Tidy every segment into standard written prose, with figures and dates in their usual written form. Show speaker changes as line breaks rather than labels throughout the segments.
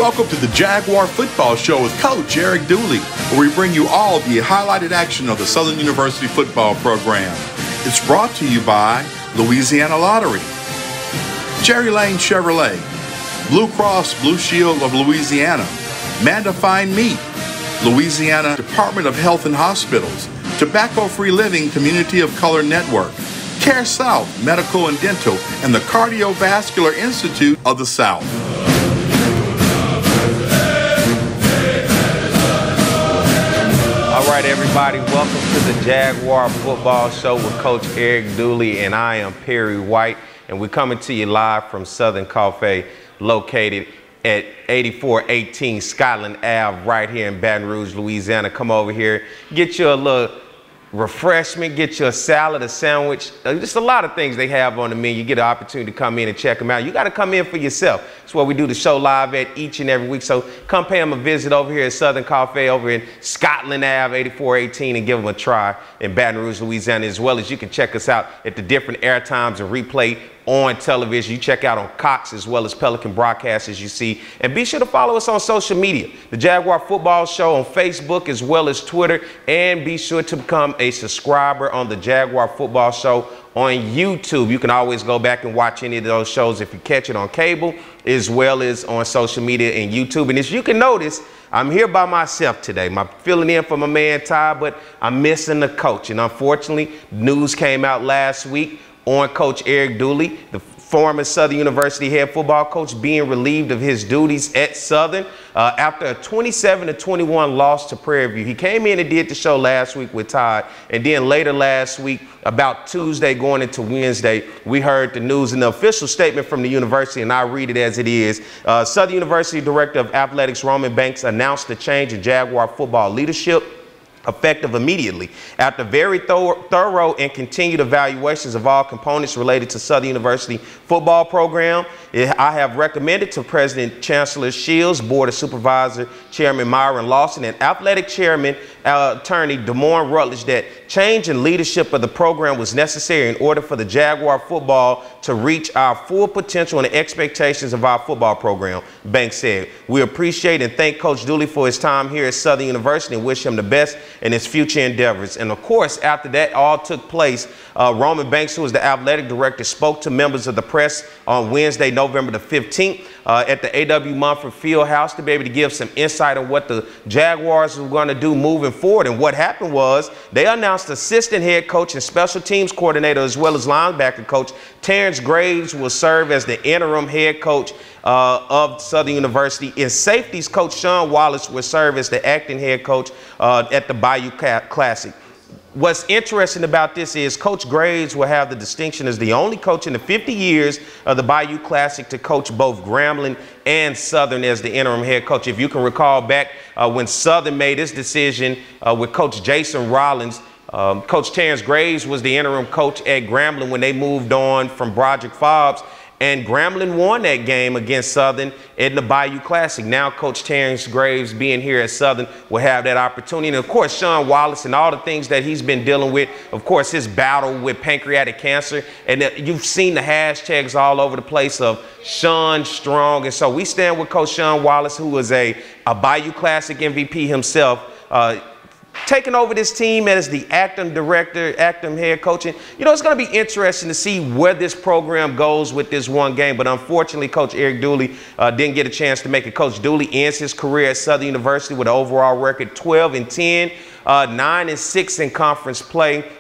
Welcome to the Jaguar Football Show with Coach Eric Dooley, where we bring you all the highlighted action of the Southern University football program. It's brought to you by Louisiana Lottery, Cherry Lane Chevrolet, Blue Cross Blue Shield of Louisiana, Manda Fine Meat, Louisiana Department of Health and Hospitals, Tobacco-Free Living Community of Color Network, Care South Medical and Dental, and the Cardiovascular Institute of the South.
All right, everybody, welcome to the Jaguar Football Show with Coach Eric Dooley, and I am Perry White, and we're coming to you live from Southern Coffee, located at 8418 Scotland Ave, right here in Baton Rouge, Louisiana. Come over here, get you a little refreshment, get you a salad, a sandwich, just a lot of things they have on the menu. You get an opportunity to come in and check them out. You got to come in for yourself. That's where we do the show live at each and every week. So come pay them a visit over here at Southern Coffee over in Scotland Ave, 8418, and give them a try in Baton Rouge, Louisiana, as well as you can check us out at the different air times and replay on television. You check out on Cox as well as Pelican Broadcast, as you see. And be sure to follow us on social media, the Jaguar Football Show on Facebook as well as Twitter. And be sure to become a subscriber on the Jaguar Football Show on YouTube. You can always go back and watch any of those shows if you catch it on cable as well as on social media and YouTube. And as you can notice, I'm here by myself today. I'm filling in for my man Ty, but I'm missing the coach. And unfortunately, news came out last week on Coach Eric Dooley, the former Southern University head football coach, being relieved of his duties at Southern after a 27-21 loss to Prairie View. He came in and did the show last week with Todd, and then later last week, about Tuesday going into Wednesday, we heard the news and the official statement from the university, and I read it as it is. Southern University Director of Athletics Roman Banks announced the change in Jaguar football leadership effective immediately. After very thorough and continued evaluations of all components related to Southern University football program, I have recommended to President Chancellor Shields, Board of Supervisor Chairman Myron Lawson, and Athletic Chairman Attorney DeMorne Rutledge that change in leadership of the program was necessary in order for the Jaguar football to reach our full potential and the expectations of our football program, Banks said. We appreciate and thank Coach Dooley for his time here at Southern University and wish him the best in his future endeavors. And of course, after that all took place, Roman Banks, who was the athletic director, spoke to members of the press on Wednesday, November the 15th at the A.W. Mumford Fieldhouse to be able to give some insight on what the Jaguars were going to do moving forward. And what happened was they announced assistant head coach and special teams coordinator as well as linebacker coach Terrence Graves will serve as the interim head coach of Southern University, and safeties coach Sean Wallace will serve as the acting head coach at the Bayou Classic. What's interesting about this is Coach Graves will have the distinction as the only coach in the 50 years of the Bayou Classic to coach both Grambling and Southern as the interim head coach. If you can recall back when Southern made this decision with Coach Jason Rollins, Coach Terrence Graves was the interim coach at Grambling when they moved on from Broderick Fobbs. And Grambling won that game against Southern in the Bayou Classic. Now Coach Terrence Graves being here at Southern will have that opportunity. And of course, Sean Wallace and all the things that he's been dealing with, of course, his battle with pancreatic cancer. And you've seen the hashtags all over the place of Sean Strong. And so we stand with Coach Sean Wallace, who is a Bayou Classic MVP himself, taking over this team as the acting director, acting head coach. And, you know, it's going to be interesting to see where this program goes with this one game. But unfortunately, Coach Eric Dooley didn't get a chance to make it. Coach Dooley ends his career at Southern University with an overall record 12-10, 9-6 in conference play,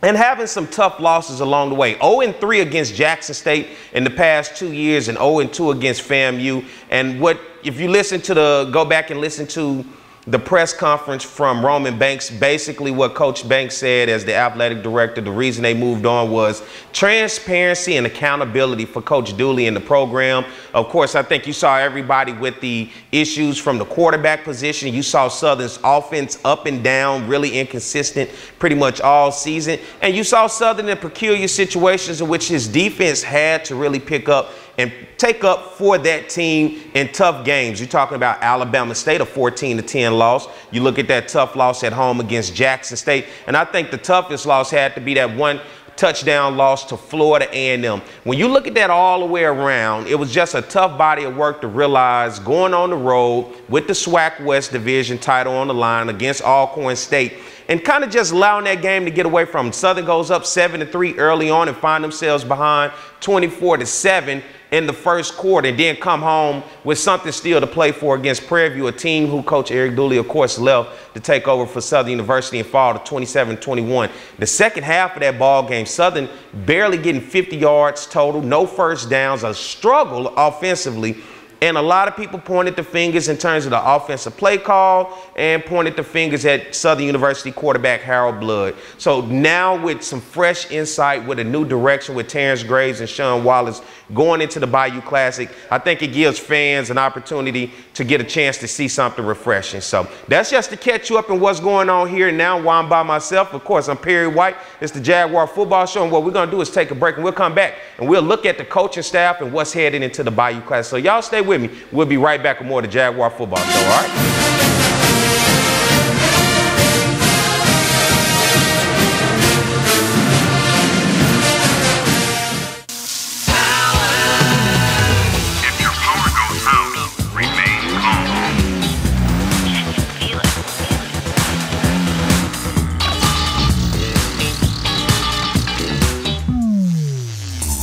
and having some tough losses along the way. 0-3 against Jackson State in the past 2 years and 0-2 against FAMU. And if you go back and listen to the press conference from Roman Banks, basically what Coach Banks said as the athletic director, the reason they moved on was transparency and accountability for Coach Dooley and the program. Of course, I think you saw everybody with the issues from the quarterback position. You saw Southern's offense up and down, really inconsistent pretty much all season. And you saw Southern in peculiar situations in which his defense had to really pick up and take up for that team in tough games. You're talking about Alabama State, a 14-10 loss. You look at that tough loss at home against Jackson State. And I think the toughest loss had to be that one touchdown loss to Florida A&M. When you look at that all the way around, it was just a tough body of work to realize going on the road with the SWAC West Division title on the line against Alcorn State and kind of just allowing that game to get away from them. Southern goes up 7-3 early on and find themselves behind 24-7 in the first quarter, and then come home with something still to play for against Prairie View, a team who Coach Eric Dooley, of course, left to take over for Southern University and fall to 27-21. The second half of that ball game, Southern barely getting 50 yards total, no first downs, a struggle offensively. And a lot of people pointed the fingers in terms of the offensive play call and pointed the fingers at Southern University quarterback Harold Blood. So now with some fresh insight, with a new direction with Terrence Graves and Sean Wallace going into the Bayou Classic, I think it gives fans an opportunity to get a chance to see something refreshing. So that's just to catch you up in what's going on here now while I'm by myself. Of course, I'm Perry White. It's the Jaguar Football Show, and what we're going to do is take a break, and we'll come back and we'll look at the coaching staff and what's heading into the Bayou Classic. So y'all stay with me. We'll be right back with more of the Jaguar Football Show, all right?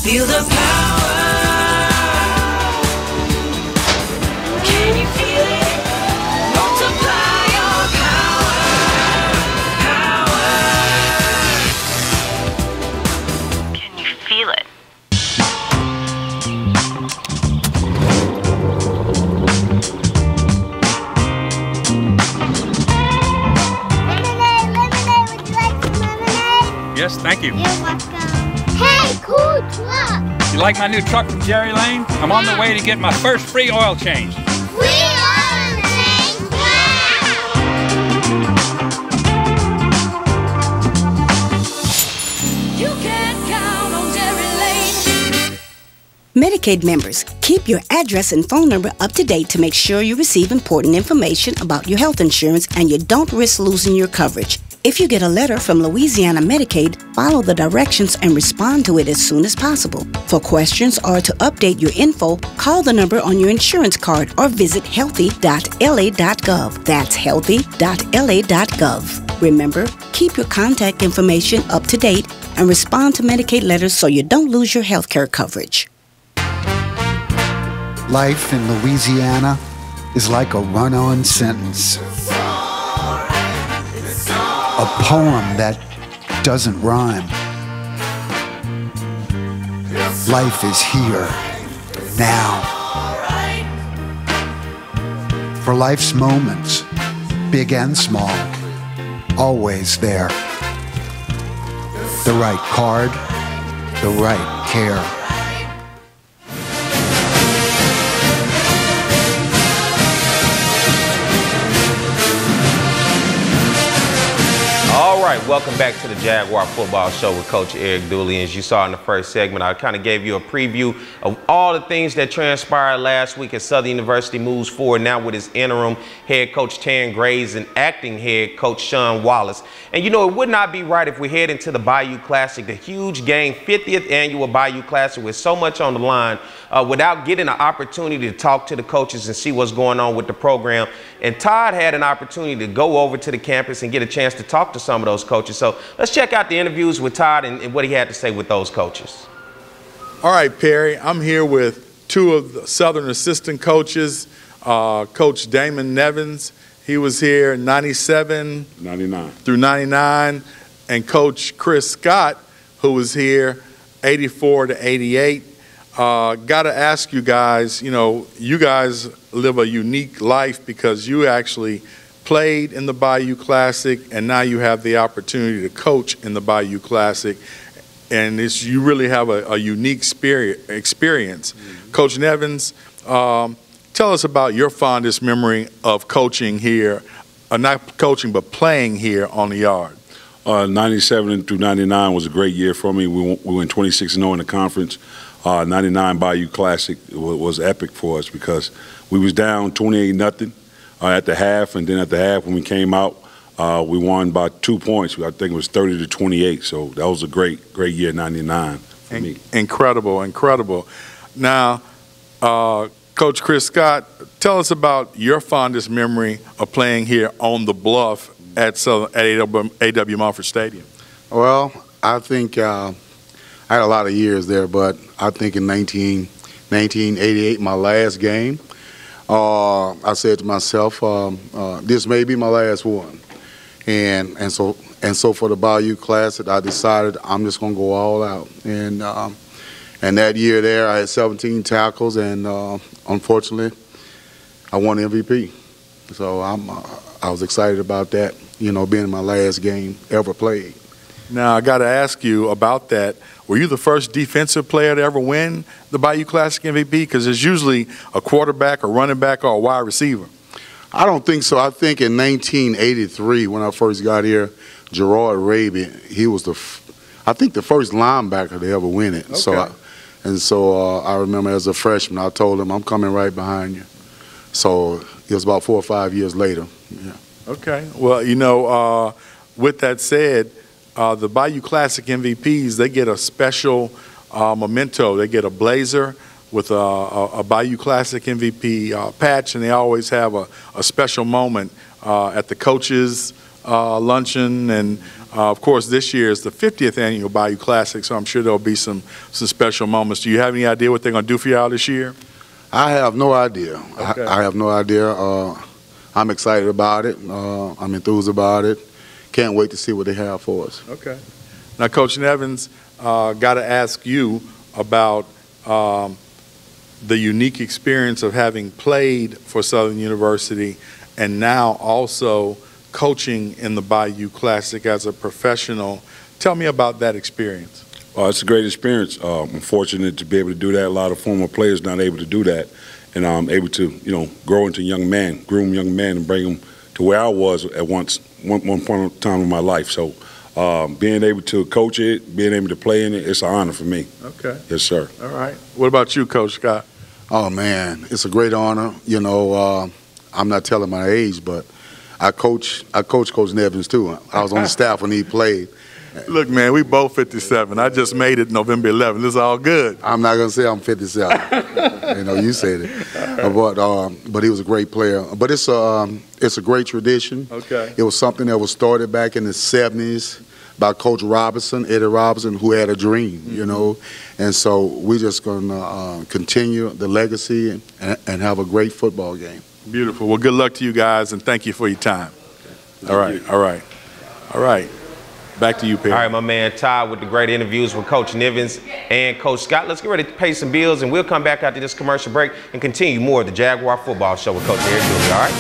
Feel the power. Can you feel it? Multiply your power. Can you feel it?
Lemonade, would you like some lemonade?
Yes, thank you.
You're welcome. Hey, cool truck!
You like my new truck from Jerry Lane? I'm on the way to get my first free oil change.
Free oil change! Wow!
You can count on Jerry Lane.
Medicaid members, keep your address and phone number up to date to make sure you receive important information about your health insurance and you don't risk losing your coverage. If you get a letter from Louisiana Medicaid, follow the directions and respond to it as soon as possible. For questions or to update your info, call the number on your insurance card or visit healthy.la.gov. That's healthy.la.gov. Remember, keep your contact information up to date and respond to Medicaid letters so you don't lose your health care coverage.
Life in Louisiana is like a run-on sentence. A poem that doesn't rhyme. Life is here, now. For life's moments, big and small, always there. The right card, the right care.
All right, welcome back to the Jaguar Football Show with Coach Eric Dooley. As you saw in the first segment, I kind of gave you a preview of all the things that transpired last week as Southern University moves forward now with its interim head coach Terrence Graves and acting head coach Sean Wallace. And you know, it would not be right if we head into the Bayou Classic, the huge game, 50th annual Bayou Classic with so much on the line, without getting an opportunity to talk to the coaches and see what's going on with the program. And Todd had an opportunity to go over to the campus and get a chance to talk to some of those coaches. So let's check out the interviews with Todd and what he had to say with those coaches.
All right, Perry, I'm here with two of the Southern assistant coaches, Coach Damon Nevins. He was here 97
99
through 99, and Coach Chris Scott, who was here 84 to 88. Got to ask you guys, you know, you guys live a unique life because you actually played in the Bayou Classic, and now you have the opportunity to coach in the Bayou Classic, and you really have a unique experience. Mm-hmm. Coach Nevins, tell us about your fondest memory of coaching here, not coaching, but playing here on the yard.
97 through 99 was a great year for me. We went 26-0 in the conference. 99 Bayou Classic was epic for us because we was down 28-0 at the half, and then at the half when we came out, We won by 2 points. I think it was 30-28. So that was a great year, '99 for me.
Incredible, incredible. Now, Coach Chris Scott, tell us about your fondest memory of playing here on the Bluff at A.W. Mumford Stadium.
Well, I think I had a lot of years there, but I think in 1988, my last game, I said to myself, this may be my last one. And so for the Bayou Classic, I decided I'm just going to go all out. And that year there, I had 17 tackles, and unfortunately, I won MVP. So I was excited about that, you know, being my last game ever played.
Now, I got to ask you about that. Were you the first defensive player to ever win the Bayou Classic MVP? Because it's usually a quarterback, a running back, or a wide receiver.
I don't think so. I think in 1983, when I first got here, Gerard Raby, he was the first linebacker to ever win it. Okay. So I remember as a freshman, I told him, I'm coming right behind you. So it was about 4 or 5 years later. Yeah.
Okay. Well, you know, with that said, the Bayou Classic MVPs, they get a special memento. They get a blazer with a Bayou Classic MVP patch, and they always have a special moment at the coaches' luncheon. And, of course, this year is the 50th annual Bayou Classic, so I'm sure there'll be some special moments. Do you have any idea what they're going to do for y'all this year?
I have no idea.
Okay.
I have no idea. I'm excited about it. I'm enthused about it. Can't wait to see what they have for us.
Okay. Now, Coach Nevins, got to ask you about the unique experience of having played for Southern University and now also coaching in the Bayou Classic as a professional. Tell me about that experience.
It's a great experience. I'm fortunate to be able to do that. A lot of former players not able to do that, and I'm able to, you know, grow into young man, groom young man, and bring them to where I was at one point in time in my life. So being able to coach it, being able to play in it, it's an honor for me.
Okay.
Yes, sir.
All right. What about you, Coach Scott?
Oh, man, it's a great honor. You know, I'm not telling my age, but I coach Coach Nevins, too. I was on the staff when he played.
Look, man, we both 57. I just made it November 11th. It's all good.
I'm not going to say I'm 57. You know, you said it. But he was a great player. But it's a great tradition.
Okay.
It was something that was started back in the 70s by Coach Robinson, Eddie Robinson, who had a dream, you know. And so we're just going to continue the legacy and have a great football game.
Beautiful. Well, good luck to you guys, and thank you for your time. All right. Back to you, Perry.
All right, my man Todd with the great interviews with Coach Nevins and Coach Scott. Let's get ready to pay some bills, and we'll come back after this commercial break and continue more of the Jaguar Football Show with Coach Eric Dooley, all right?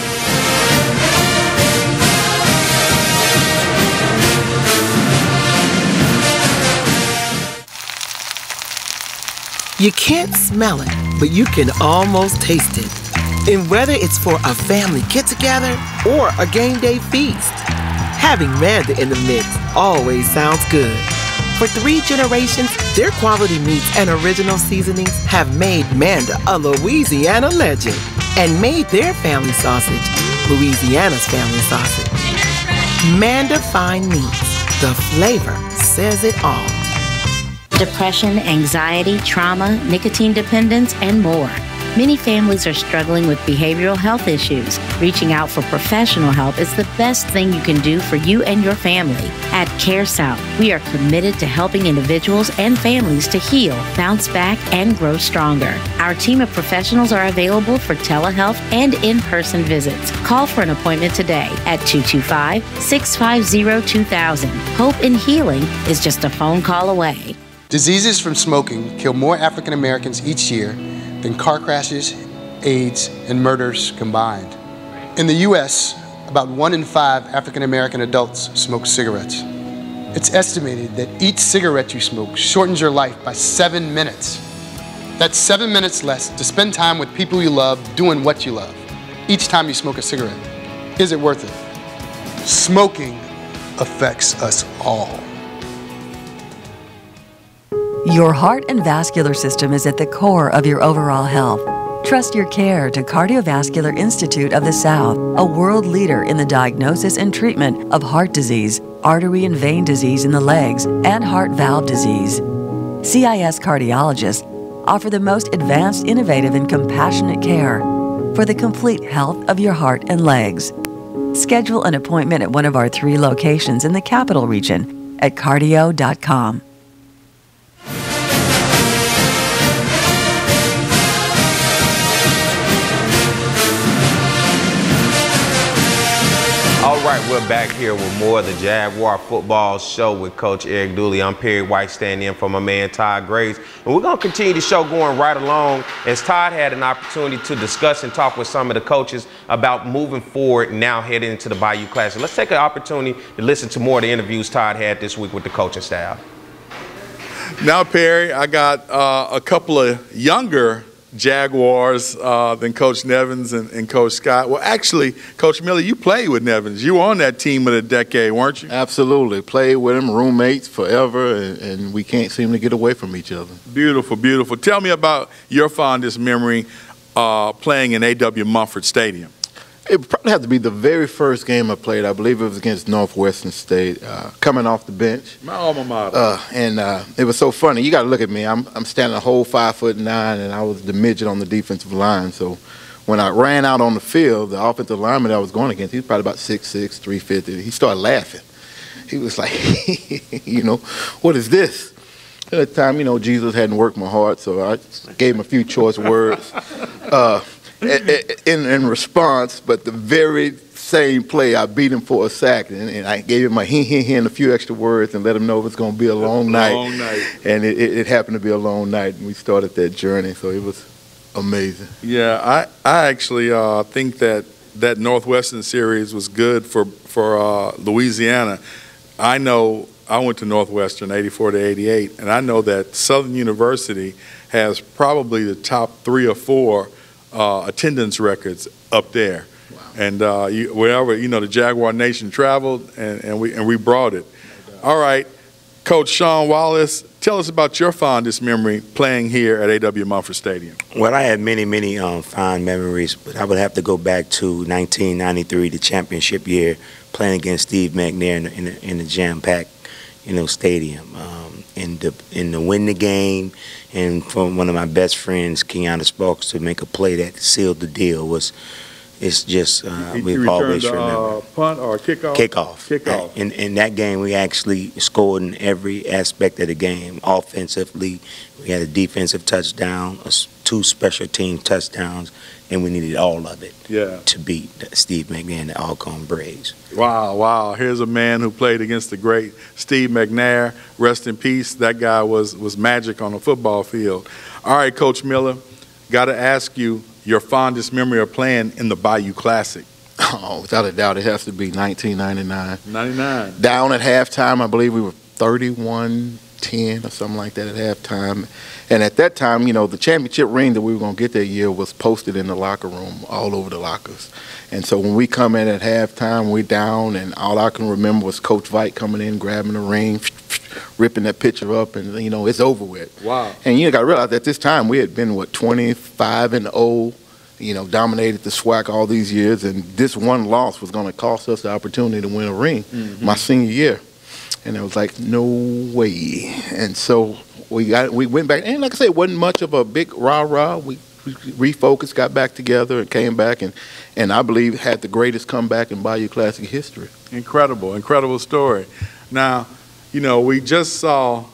You can't smell it, but you can almost taste it. And whether it's for a family get-together or a game day feast, having Manda in the mix always sounds good. For 3 generations, their quality meats and original seasonings have made Manda a Louisiana legend and made their family sausage Louisiana's family sausage. Manda Fine Meats. The flavor says it all.
Depression, anxiety, trauma, nicotine dependence, and more. Many families are struggling with behavioral health issues. Reaching out for professional help is the best thing you can do for you and your family. At Care South, we are committed to helping individuals and families to heal, bounce back, and grow stronger. Our team of professionals are available for telehealth and in-person visits. Call for an appointment today at 225-650-2000. Hope and healing is just a phone call away.
Diseases from smoking kill more African Americans each year than car crashes, AIDS, and murders combined. In the U.S., about 1 in 5 African American adults smoke cigarettes. It's estimated that each cigarette you smoke shortens your life by 7 minutes. That's 7 minutes less to spend time with people you love doing what you love. Each time you smoke a cigarette, is it worth it? Smoking affects us all.
Your heart and vascular system is at the core of your overall health. Trust your care to Cardiovascular Institute of the South, a world leader in the diagnosis and treatment of heart disease, artery and vein disease in the legs, and heart valve disease. CIS cardiologists offer the most advanced, innovative, and compassionate care for the complete health of your heart and legs. Schedule an appointment at one of our 3 locations in the Capital Region at cardio.com.
All right, we're back here with more of the Jaguar Football Show with Coach Eric Dooley. I'm Perry White, standing in for my man Todd Graves. And we're going to continue the show going right along as Todd had an opportunity to discuss and talk with some of the coaches about moving forward now heading into the Bayou Classic. Let's take an opportunity to listen to more of the interviews Todd had this week with the coaching staff.
Now, Perry, I got a couple of younger Jaguars than Coach Nevins and Coach Scott. Well, actually, Coach Miller, you played with Nevins. You were on that team of the decade, weren't you?
Absolutely. Played with him, roommates forever, and we can't seem to get away from each other.
Beautiful, beautiful. Tell me about your fondest memory playing in A.W. Mumford Stadium.
It would probably have to be the very first game I played. I believe it was against Northwestern State, coming off the bench.
My alma mater.
And it was so funny. You got to look at me. I'm standing a whole 5'9", and I was the midget on the defensive line. So when I ran out on the field, the offensive lineman that I was going against, he was probably about 6'6", 350. He started laughing. He was like, you know, what is this? At the time, you know, Jesus hadn't worked my heart, so I gave him a few choice words. In response, but the very same play, I beat him for a sack, and I gave him a hint and a few extra words and let him know it was going to be a long night. And it happened to be a long night, and we started that journey, so it was amazing.
Yeah, I actually think that Northwestern series was good for Louisiana. I know I went to Northwestern 84 to 88, and I know that Southern University has probably the top 3 or 4 attendance records up there. Wow. And wherever, you know, the Jaguar Nation traveled, and we brought it. All right, Coach Sean Wallace, tell us about your fondest memory playing here at A.W. Mumford Stadium.
Well, I have many fond memories, but I would have to go back to 1993, the championship year, playing against Steve McNair in the jam-packed, you know, stadium. And to win the game, and from one of my best friends, Keanu Sparks, to make a play that sealed the deal it's just we've always remembered.
Punt or kickoff?
Kickoff. In that game, we actually scored in every aspect of the game. Offensively, we had a defensive touchdown, 2 special team touchdowns, and we needed all of it to beat Steve McNair and the Alcorn Braves.
Wow, wow. Here's a man who played against the great Steve McNair. Rest in peace. That guy was magic on the football field. All right, Coach Miller, got to ask you your fondest memory of playing in the Bayou Classic.
Oh, without a doubt, it has to be 1999.
99.
Down at halftime, I believe we were 31-10 or something like that at halftime. And at that time, you know, the championship ring that we were going to get that year was posted in the locker room, all over the lockers. And so when we come in at halftime, we're down, and all I can remember was Coach Vite coming in, grabbing the ring, ripping that picture up, and, you know, it's over with.
Wow.
And you got to realize at this time we had been, 25-0, you know, dominated the SWAC all these years, and this one loss was going to cost us the opportunity to win a ring my senior year. And it was like, no way. And so we went back, and like I said, it wasn't much of a big rah-rah. We refocused, got back together, and came back, and I believe had the greatest comeback in Bayou Classic history.
Incredible, incredible story. Now, you know, we just saw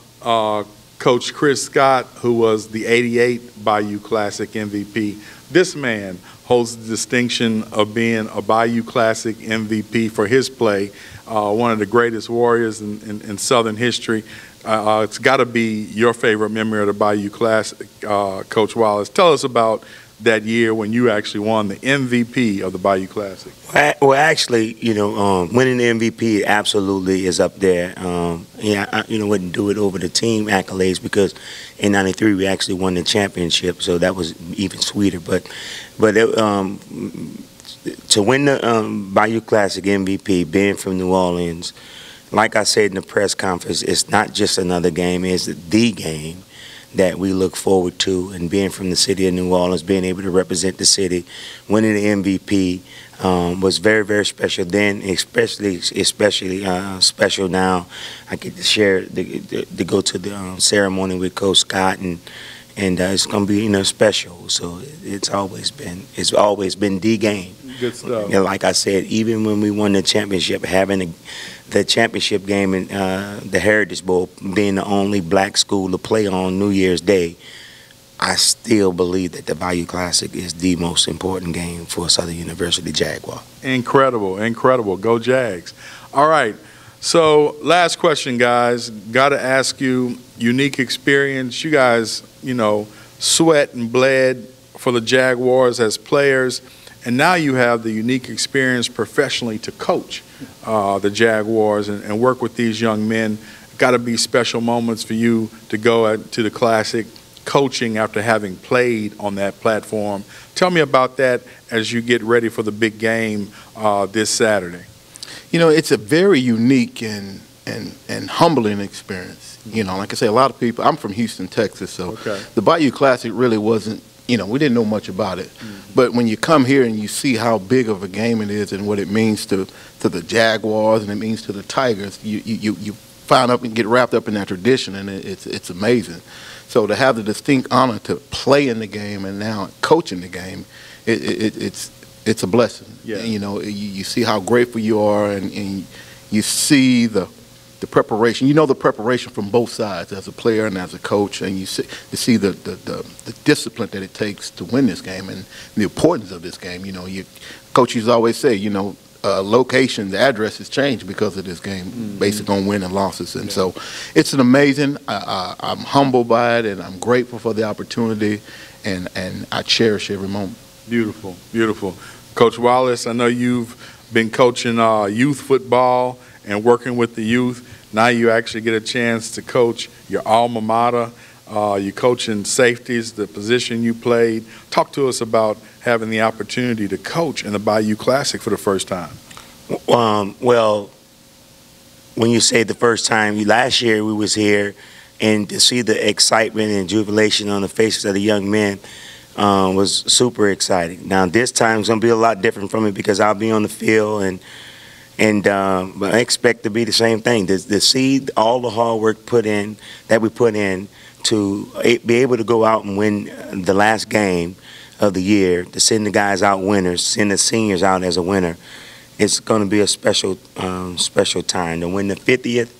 Coach Chris Scott, who was the '88 Bayou Classic MVP. This man holds the distinction of being a Bayou Classic MVP for his play, one of the greatest warriors in Southern history. It's got to be your favorite memory of the Bayou Classic, Coach Wallace. Tell us about that year when you actually won the MVP of the Bayou Classic.
Well, actually, you know, winning the MVP absolutely is up there. Yeah, I wouldn't do it over the team accolades because in '93 we actually won the championship, so that was even sweeter. But to win the Bayou Classic MVP, being from New Orleans, like I said in the press conference, it's not just another game; it's the game that we look forward to. And being from the city of New Orleans, being able to represent the city, winning the MVP was very, very special then, especially special now. I get to share, to go to the ceremony with Coach Scott, and it's going to be, special. So it's always been the game.
Good stuff.
And like I said, even when we won the championship, having the championship game in the Heritage Bowl, being the only black school to play on New Year's Day, I still believe that the Bayou Classic is the most important game for Southern University Jaguar.
Incredible, incredible. Go Jags. All right. So last question, guys. Got to ask you, unique experience. You guys, sweat and bled for the Jaguars as players, and now you have the unique experience professionally to coach the Jaguars and work with these young men. Got to be special moments for you to go to the Classic, coaching after having played on that platform. Tell me about that as you get ready for the big game this Saturday.
It's a very unique and humbling experience. Like I say, a lot of people, I'm from Houston, Texas, so the Bayou Classic really wasn't, we didn't know much about it. But when you come here and you see how big of a game it is and what it means to the Jaguars and it means to the Tigers, you find up and get wrapped up in that tradition, and it's amazing. So to have the distinct honor to play in the game and now coach in the game, it's a blessing. Yeah. You see how grateful you are, and you see the preparation. The preparation from both sides as a player and as a coach, and you see the discipline that it takes to win this game and the importance of this game. Coaches always say, location, the address has changed because of this game, based on win and losses. And so it's an amazing, I'm humbled by it, and I'm grateful for the opportunity, and I cherish every moment.
Beautiful, beautiful. Coach Wallace, I know you've been coaching youth football and working with the youth. Now you actually get a chance to coach your alma mater. You're coaching safeties, the position you played. Talk to us about having the opportunity to coach in the Bayou Classic for the first time.
Well, when you say the first time, last year we was here, and to see the excitement and jubilation on the faces of the young men was super exciting. Now this time it's going to be a lot different from it because I'll be on the field, but I expect to be the same thing. To see all the hard work that we put in to be able to go out and win the last game of the year, to send the guys out winners, send the seniors out as a winner. It's going to be a special time to win the 50th,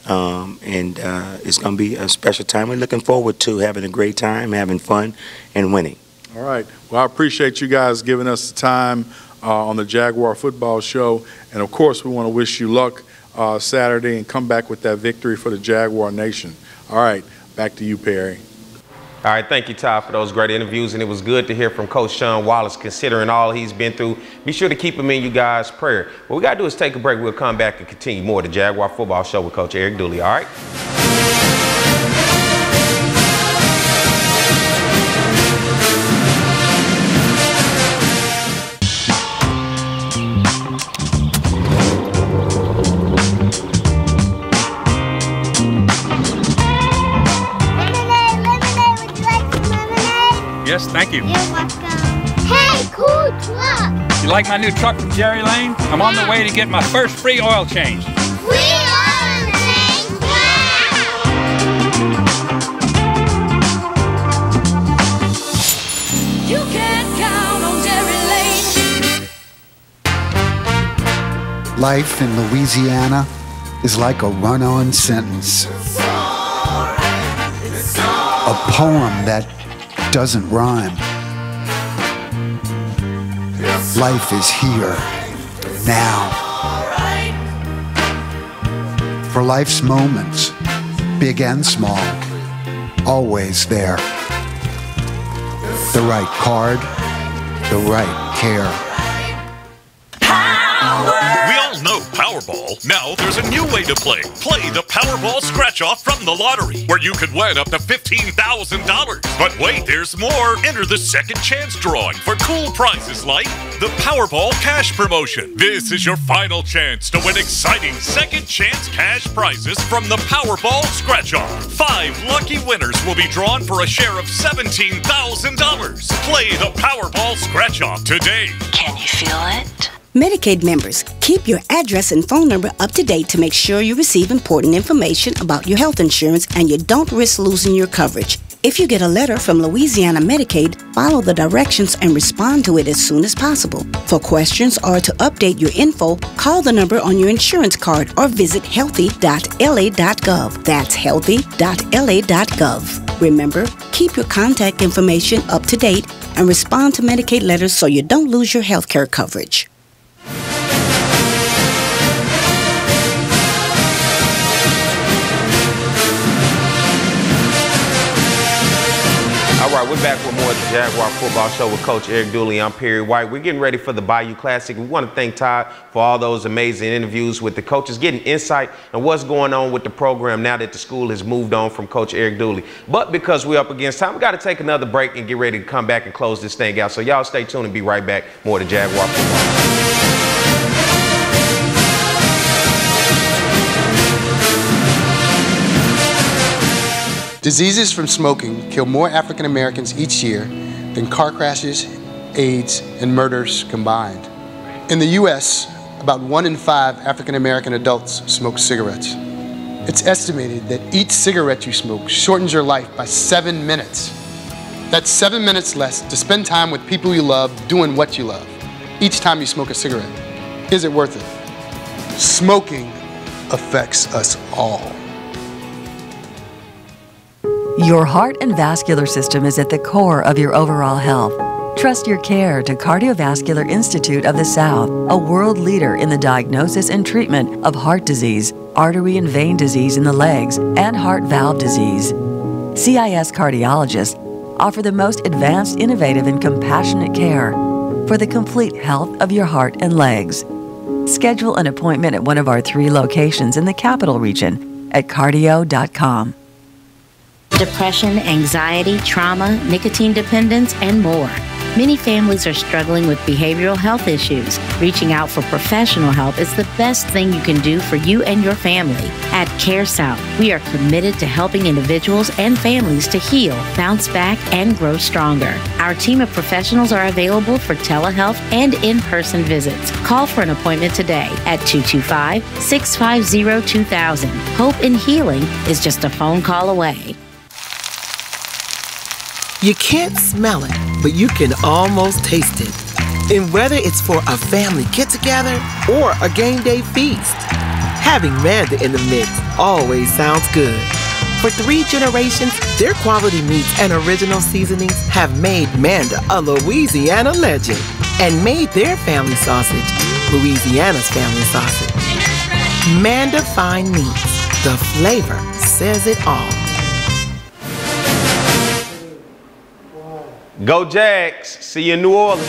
and it's going to be a special time. We're looking forward to having a great time, having fun, and winning.
All right. Well, I appreciate you guys giving us the time on the Jaguar Football Show, and of course, we want to wish you luck Saturday and come back with that victory for the Jaguar Nation. All right. Back to you, Perry.
All right, thank you, Todd, for those great interviews, and it was good to hear from Coach Sean Wallace, considering all he's been through. Be sure to keep him in you guys' prayer. What we got to do is take a break. We'll come back and continue more of the Jaguar Football Show with Coach Eric Dooley, all right?
Yes, thank you.
You're welcome. Hey, cool truck.
You like my new truck from Jerry Lane? I'm on the way to get my first free oil change.
Free oil change. Wow!
You can count on Jerry Lane.
Life in Louisiana is like a run-on sentence. A poem that doesn't rhyme. Life is here, now. For life's moments, big and small, always there. The right card, the right care.
We all know power Powerball, now there's a new way to play. Play the Powerball Scratch-Off from the lottery, where you could win up to $15,000. But wait, there's more. Enter the second chance drawing for cool prizes like the Powerball Cash Promotion. This is your final chance to win exciting second chance cash prizes from the Powerball Scratch-Off. 5 lucky winners will be drawn for a share of $17,000. Play the Powerball Scratch-Off today.
Can you feel it? Medicaid members, keep your address and phone number up to date to make sure you receive important information about your health insurance and you don't risk losing your coverage. If you get a letter from Louisiana Medicaid, follow the directions and respond to it as soon as possible. For questions or to update your info, call the number on your insurance card or visit healthy.la.gov. That's healthy.la.gov. Remember, keep your contact information up to date and respond to Medicaid letters so you don't lose your health care coverage.
All right, we're back with more of the Jaguar Football Show with Coach Eric Dooley. I'm Perry White. We're getting ready for the Bayou Classic. We want to thank Todd for all those amazing interviews with the coaches, getting insight on what's going on with the program now that the school has moved on from Coach Eric Dooley. But because we're up against time, we got to take another break and get ready to come back and close this thing out. So y'all stay tuned and be right back. More of the Jaguar Football.
Diseases from smoking kill more African Americans each year than car crashes, AIDS, and murders combined. In the U.S., about 1 in 5 African American adults smoke cigarettes. It's estimated that each cigarette you smoke shortens your life by 7 minutes. That's 7 minutes less to spend time with people you love doing what you love each time you smoke a cigarette. Is it worth it? Smoking affects us all.
Your heart and vascular system is at the core of your overall health. Trust your care to Cardiovascular Institute of the South, a world leader in the diagnosis and treatment of heart disease, artery and vein disease in the legs, and heart valve disease. CIS cardiologists offer the most advanced, innovative, and compassionate care for the complete health of your heart and legs. Schedule an appointment at one of our 3 locations in the Capital Region at cardio.com.
Depression, anxiety, trauma, nicotine dependence, and more. Many families are struggling with behavioral health issues. Reaching out for professional help is the best thing you can do for you and your family. At Care South, we are committed to helping individuals and families to heal, bounce back, and grow stronger. Our team of professionals are available for telehealth and in-person visits. Call for an appointment today at 225-650-2000. Hope and healing is just a phone call away.
You can't smell it, but you can almost taste it. And whether it's for a family get-together or a game day feast, having Manda in the mix always sounds good. For 3 generations, their quality meats and original seasonings have made Manda a Louisiana legend and made their family sausage Louisiana's family sausage. Manda Fine Meats. The flavor says it all.
Go Jags. See you in New Orleans.